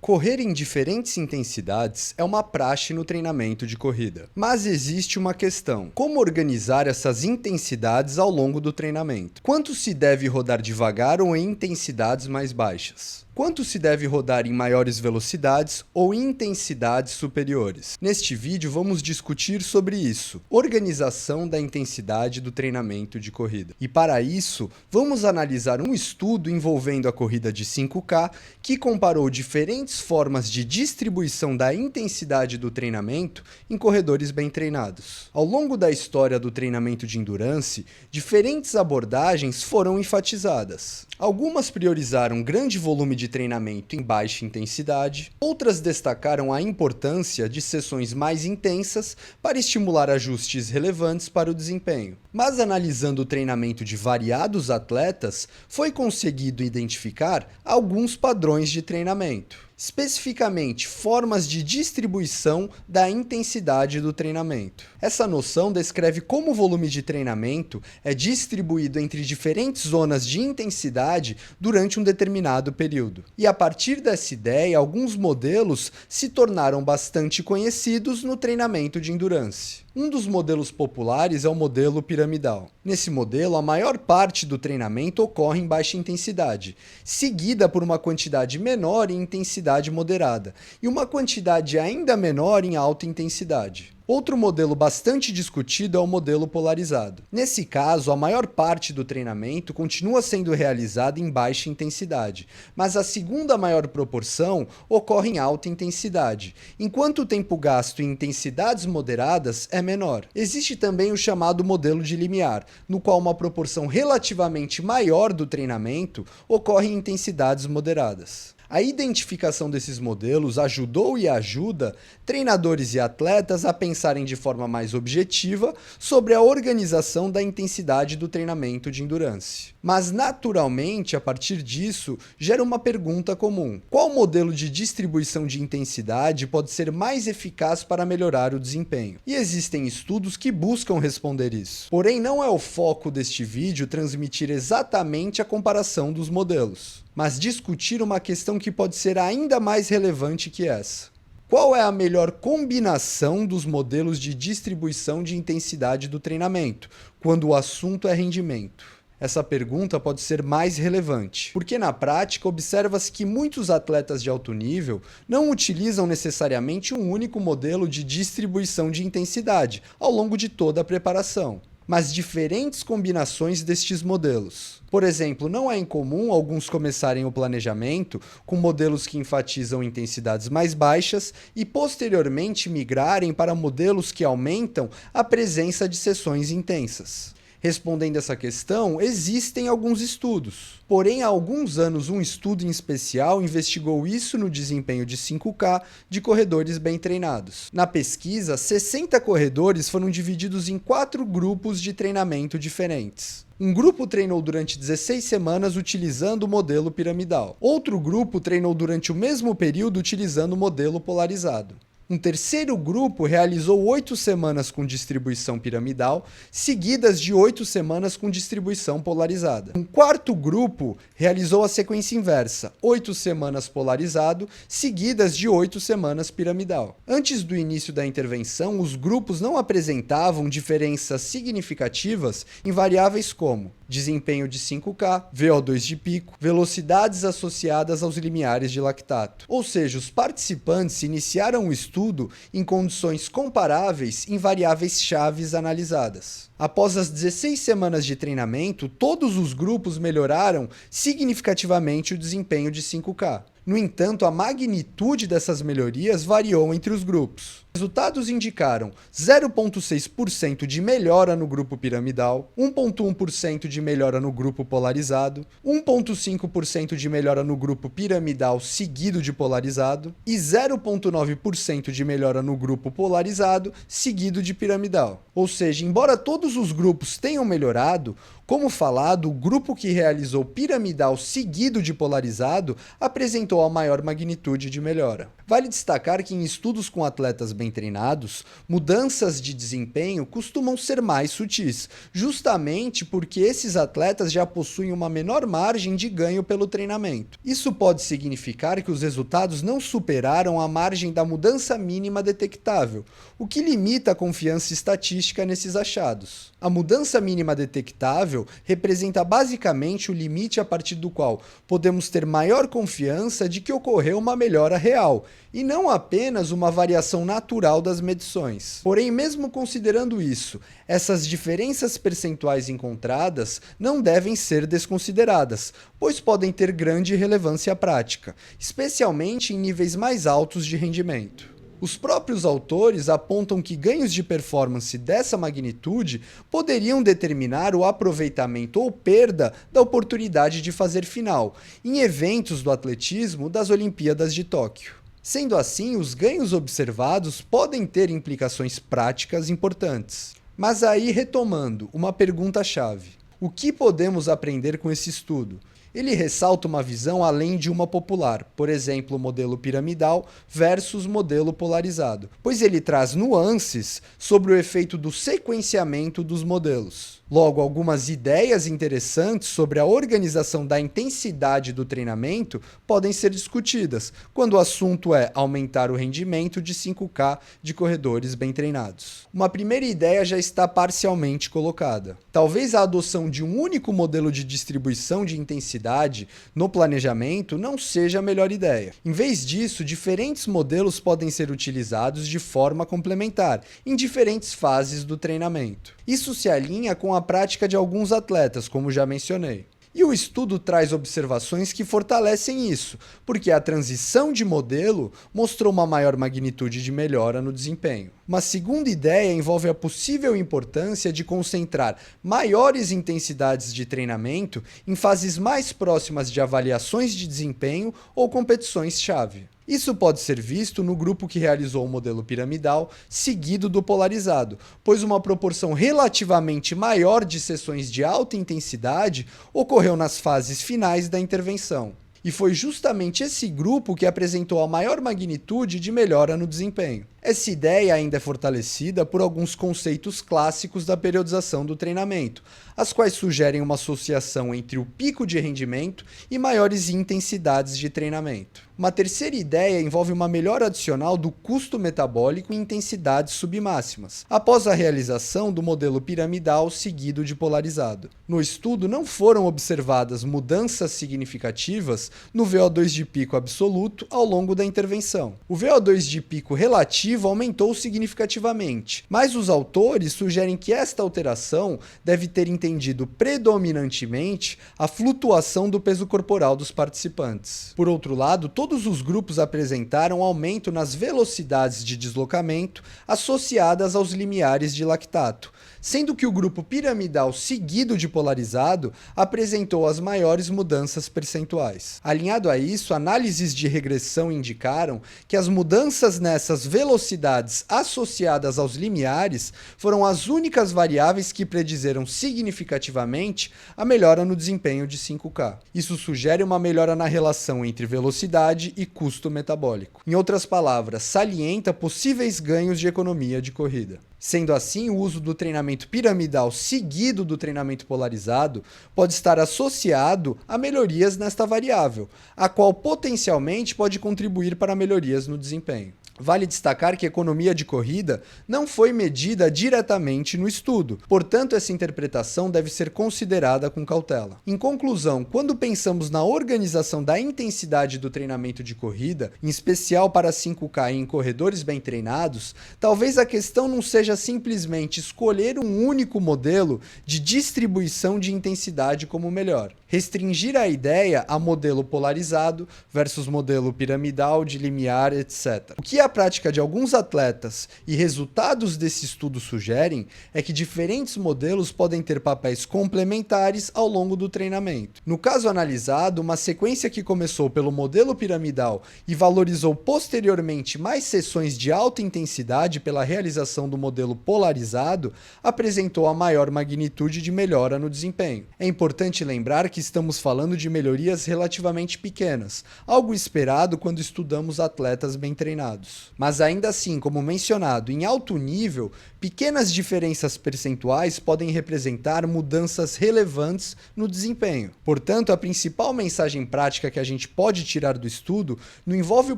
Correr em diferentes intensidades é uma praxe no treinamento de corrida. Mas existe uma questão: como organizar essas intensidades ao longo do treinamento? Quanto se deve rodar devagar ou em intensidades mais baixas? Quanto se deve rodar em maiores velocidades ou em intensidades superiores? Neste vídeo vamos discutir sobre isso, organização da intensidade do treinamento de corrida. E para isso, vamos analisar um estudo envolvendo a corrida de 5K que comparou diferentes formas de distribuição da intensidade do treinamento em corredores bem treinados. Ao longo da história do treinamento de endurance, diferentes abordagens foram enfatizadas. Algumas priorizaram grande volume de treinamento em baixa intensidade, outras destacaram a importância de sessões mais intensas para estimular ajustes relevantes para o desempenho. Mas analisando o treinamento de variados atletas, foi conseguido identificar alguns padrões de treinamento. Especificamente, formas de distribuição da intensidade do treinamento. Essa noção descreve como o volume de treinamento é distribuído entre diferentes zonas de intensidade durante um determinado período. E a partir dessa ideia, alguns modelos se tornaram bastante conhecidos no treinamento de endurance. Um dos modelos populares é o modelo piramidal. Nesse modelo, a maior parte do treinamento ocorre em baixa intensidade, seguida por uma quantidade menor em intensidade moderada e uma quantidade ainda menor em alta intensidade. Outro modelo bastante discutido é o modelo polarizado. Nesse caso, a maior parte do treinamento continua sendo realizada em baixa intensidade, mas a segunda maior proporção ocorre em alta intensidade, enquanto o tempo gasto em intensidades moderadas é menor. Existe também o chamado modelo de limiar, no qual uma proporção relativamente maior do treinamento ocorre em intensidades moderadas. A identificação desses modelos ajudou e ajuda treinadores e atletas a pensarem de forma mais objetiva sobre a organização da intensidade do treinamento de endurance. Mas, naturalmente, a partir disso, gera uma pergunta comum: qual modelo de distribuição de intensidade pode ser mais eficaz para melhorar o desempenho? E existem estudos que buscam responder isso. Porém, não é o foco deste vídeo transmitir exatamente a comparação dos modelos, mas discutir uma questão que pode ser ainda mais relevante que essa. Qual é a melhor combinação dos modelos de distribuição de intensidade do treinamento, quando o assunto é rendimento? Essa pergunta pode ser mais relevante, porque na prática observa-se que muitos atletas de alto nível não utilizam necessariamente um único modelo de distribuição de intensidade ao longo de toda a preparação, mas diferentes combinações destes modelos. Por exemplo, não é incomum alguns começarem o planejamento com modelos que enfatizam intensidades mais baixas e posteriormente migrarem para modelos que aumentam a presença de sessões intensas. Respondendo essa questão, existem alguns estudos. Porém, há alguns anos, um estudo em especial investigou isso no desempenho de 5K de corredores bem treinados. Na pesquisa, 60 corredores foram divididos em 4 grupos de treinamento diferentes. Um grupo treinou durante 16 semanas utilizando o modelo piramidal. Outro grupo treinou durante o mesmo período utilizando o modelo polarizado. Um terceiro grupo realizou 8 semanas com distribuição piramidal, seguidas de 8 semanas com distribuição polarizada. Um quarto grupo realizou a sequência inversa, 8 semanas polarizado, seguidas de 8 semanas piramidal. Antes do início da intervenção, os grupos não apresentavam diferenças significativas em variáveis como desempenho de 5K, VO2 de pico, velocidades associadas aos limiares de lactato. Ou seja, os participantes iniciaram o estudo em condições comparáveis em variáveis chaves analisadas. Após as 16 semanas de treinamento, todos os grupos melhoraram significativamente o desempenho de 5K. No entanto, a magnitude dessas melhorias variou entre os grupos. Resultados indicaram 0,6% de melhora no grupo piramidal, 1,1% de melhora no grupo polarizado, 1,5% de melhora no grupo piramidal seguido de polarizado e 0,9% de melhora no grupo polarizado seguido de piramidal. Ou seja, embora todos os grupos tenham melhorado, como falado, o grupo que realizou piramidal seguido de polarizado apresentou apresentou a maior magnitude de melhora. Vale destacar que em estudos com atletas bem treinados, mudanças de desempenho costumam ser mais sutis, justamente porque esses atletas já possuem uma menor margem de ganho pelo treinamento. Isso pode significar que os resultados não superaram a margem da mudança mínima detectável, o que limita a confiança estatística nesses achados. A mudança mínima detectável representa basicamente o limite a partir do qual podemos ter maior confiança de que ocorreu uma melhora real, e não apenas uma variação natural das medições. Porém, mesmo considerando isso, essas diferenças percentuais encontradas não devem ser desconsideradas, pois podem ter grande relevância prática, especialmente em níveis mais altos de rendimento. Os próprios autores apontam que ganhos de performance dessa magnitude poderiam determinar o aproveitamento ou perda da oportunidade de fazer final em eventos do atletismo das Olimpíadas de Tóquio. Sendo assim, os ganhos observados podem ter implicações práticas importantes. Mas aí, retomando, uma pergunta-chave. O que podemos aprender com esse estudo? Ele ressalta uma visão além de uma popular, por exemplo, o modelo piramidal versus modelo polarizado, pois ele traz nuances sobre o efeito do sequenciamento dos modelos. Logo, algumas ideias interessantes sobre a organização da intensidade do treinamento podem ser discutidas, quando o assunto é aumentar o rendimento de 5K de corredores bem treinados. Uma primeira ideia já está parcialmente colocada. Talvez a adoção de um único modelo de distribuição de intensidade no planejamento não seja a melhor ideia. Em vez disso, diferentes modelos podem ser utilizados de forma complementar, em diferentes fases do treinamento. Isso se alinha com a prática de alguns atletas, como já mencionei. E o estudo traz observações que fortalecem isso, porque a transição de modelo mostrou uma maior magnitude de melhora no desempenho. Uma segunda ideia envolve a possível importância de concentrar maiores intensidades de treinamento em fases mais próximas de avaliações de desempenho ou competições-chave. Isso pode ser visto no grupo que realizou o modelo piramidal, seguido do polarizado, pois uma proporção relativamente maior de sessões de alta intensidade ocorreu nas fases finais da intervenção. E foi justamente esse grupo que apresentou a maior magnitude de melhora no desempenho. Essa ideia ainda é fortalecida por alguns conceitos clássicos da periodização do treinamento, as quais sugerem uma associação entre o pico de rendimento e maiores intensidades de treinamento. Uma terceira ideia envolve uma melhora adicional do custo metabólico em intensidades submáximas, após a realização do modelo piramidal seguido de polarizado. No estudo, não foram observadas mudanças significativas no VO2 de pico absoluto ao longo da intervenção. O VO2 de pico relativo aumentou significativamente, mas os autores sugerem que esta alteração deve ter entendido predominantemente a flutuação do peso corporal dos participantes. Por outro lado, todos os grupos apresentaram aumento nas velocidades de deslocamento associadas aos limiares de lactato, sendo que o grupo piramidal seguido de polarizado apresentou as maiores mudanças percentuais. Alinhado a isso, análises de regressão indicaram que as mudanças nessas velocidades associadas aos limiares foram as únicas variáveis que predizeram significativamente a melhora no desempenho de 5K. Isso sugere uma melhora na relação entre velocidade e custo metabólico. Em outras palavras, salienta possíveis ganhos de economia de corrida. Sendo assim, o uso do treinamento piramidal seguido do treinamento polarizado pode estar associado a melhorias nesta variável, a qual potencialmente pode contribuir para melhorias no desempenho. Vale destacar que a economia de corrida não foi medida diretamente no estudo, portanto, essa interpretação deve ser considerada com cautela. Em conclusão, quando pensamos na organização da intensidade do treinamento de corrida, em especial para 5K em corredores bem treinados, talvez a questão não seja simplesmente escolher um único modelo de distribuição de intensidade como melhor. Restringir a ideia a modelo polarizado versus modelo piramidal, de limiar, etc. O que a prática de alguns atletas e resultados desse estudo sugerem é que diferentes modelos podem ter papéis complementares ao longo do treinamento. No caso analisado, uma sequência que começou pelo modelo piramidal e valorizou posteriormente mais sessões de alta intensidade pela realização do modelo modelo polarizado apresentou a maior magnitude de melhora no desempenho. É importante lembrar que estamos falando de melhorias relativamente pequenas, algo esperado quando estudamos atletas bem treinados. Mas ainda assim, como mencionado, em alto nível, pequenas diferenças percentuais podem representar mudanças relevantes no desempenho. Portanto, a principal mensagem prática que a gente pode tirar do estudo não envolve o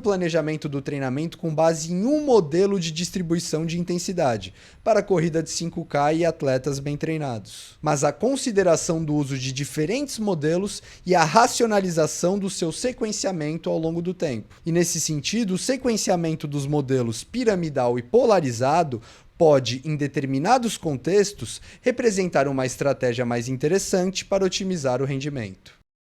planejamento do treinamento com base em um modelo de distribuição de intensidade para a corrida de 5K e atletas bem treinados, mas a consideração do uso de diferentes modelos e a racionalização do seu sequenciamento ao longo do tempo. E nesse sentido, o sequenciamento dos modelos piramidal e polarizado pode, em determinados contextos, representar uma estratégia mais interessante para otimizar o rendimento.